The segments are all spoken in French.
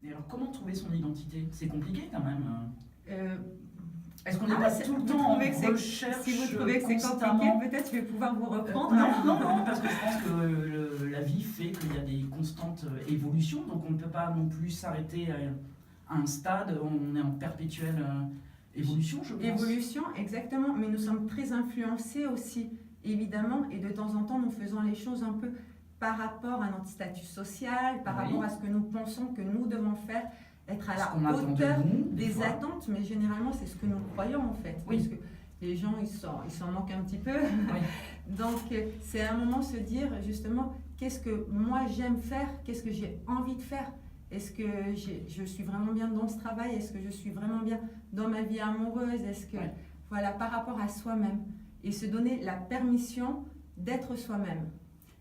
Et alors, comment trouver son identité? C'est compliqué quand même. Euh, Est-ce qu'on n'est pas tout le temps en recherche Si vous trouvez que c'est constamment? compliqué, peut-être je vais pouvoir vous reprendre. Non, parce que je pense que la vie fait qu'il y a des constantes évolutions, donc on ne peut pas non plus s'arrêter à un stade, on est en perpétuelle évolution, je pense. Évolution, exactement, mais nous sommes très influencés aussi, évidemment, et de temps en temps, nous faisons les choses un peu par rapport à notre statut social, par Oui. rapport à ce que nous pensons que nous devons faire, être à Ce la qu'on attend de hauteur nous, des fois. attentes, mais généralement, c'est ce que nous croyons en fait. Oui. Parce que les gens, ils s'en manquent un petit peu. Oui. Donc, c'est à un moment se dire, justement, qu'est-ce que moi j'aime faire, qu'est-ce que j'ai envie de faire. Est-ce que je suis vraiment bien dans ce travail? Est-ce que je suis vraiment bien dans ma vie amoureuse? Est-ce que, Oui. voilà, par rapport à soi-même. Et se donner la permission d'être soi-même.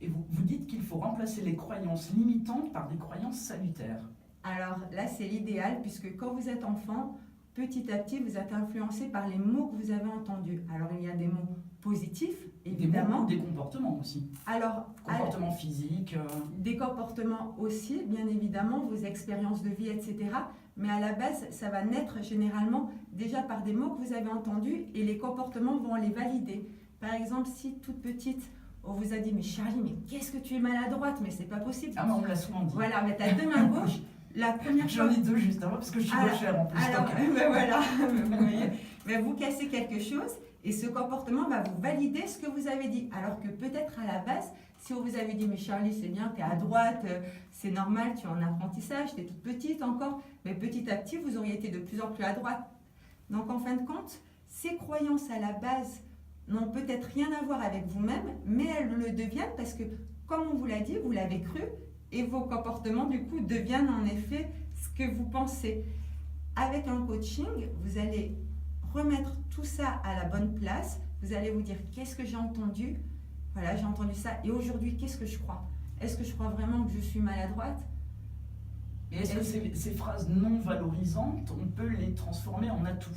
Et vous dites qu'il faut remplacer les croyances limitantes par des croyances salutaires. Alors là, c'est l'idéal, puisque quand vous êtes enfant, petit à petit, vous êtes influencé par les mots que vous avez entendus. Alors, il y a des mots positifs, évidemment. Des comportements aussi. Alors, Comportements physiques. des comportements aussi, bien évidemment, vos expériences de vie, etc. Mais à la base, ça va naître généralement déjà par des mots que vous avez entendus et les comportements vont les valider. Par exemple, si toute petite, on vous a dit « Mais Charlie, mais qu'est-ce que tu es maladroite, mais c'est pas possible. » Ah, mais on me l'a souvent dit. Voilà, mais tu as deux mains gauches. La première J'en ai deux justement parce que je suis gauchère en plus. Alors, donc. ben voilà, vous voyez, ben vous cassez quelque chose et ce comportement va vous valider ce que vous avez dit. Alors que peut-être à la base, si on vous avait dit « Mais Charlie, c'est bien, tu es à droite, c'est normal, tu es en apprentissage, tu es toute petite encore. » Mais petit à petit, vous auriez été de plus en plus à droite. Donc en fin de compte, ces croyances à la base n'ont peut-être rien à voir avec vous-même, mais elles le deviennent parce que, comme on vous l'a dit, vous l'avez cru, et vos comportements, du coup, deviennent en effet ce que vous pensez. Avec un coaching, vous allez remettre tout ça à la bonne place. Vous allez vous dire, qu'est-ce que j'ai entendu? Voilà, j'ai entendu ça. Et aujourd'hui, qu'est-ce que je crois? Est-ce que je crois vraiment que je suis maladroite? Et est-ce que ces phrases non valorisantes, on peut les transformer en atouts?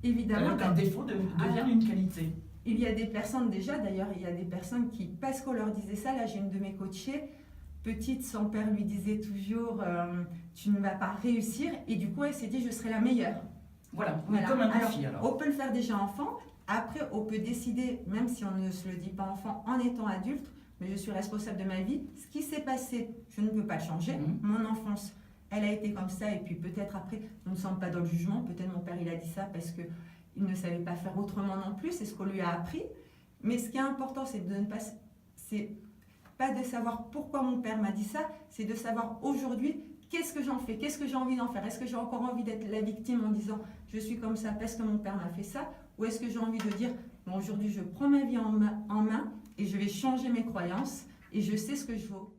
Évidemment. Alors qu'un défaut devient une qualité. Il y a des personnes déjà, d'ailleurs, il y a des personnes qui, parce qu'on leur disait ça, là j'ai une de mes coachées, petite, son père lui disait toujours tu ne vas pas réussir, et du coup elle s'est dit je serai la meilleure. Voilà. Voilà. Comme un défi alors. On peut le faire déjà enfant, après on peut décider, même si on ne se le dit pas enfant, en étant adulte, mais je suis responsable de ma vie, ce qui s'est passé, je ne peux pas le changer, mon enfance, elle a été comme ça, et puis peut-être après, nous ne sommes pas dans le jugement, peut-être mon père il a dit ça parce que il ne savait pas faire autrement non plus, c'est ce qu'on lui a appris. Mais ce qui est important, c'est de ne pas, c'est pas de savoir pourquoi mon père m'a dit ça, c'est de savoir aujourd'hui qu'est-ce que j'en fais, qu'est-ce que j'ai envie d'en faire. Est-ce que j'ai encore envie d'être la victime en disant je suis comme ça parce que mon père m'a fait ça, ou est-ce que j'ai envie de dire bon, aujourd'hui je prends ma vie en main et je vais changer mes croyances et je sais ce que je vaux.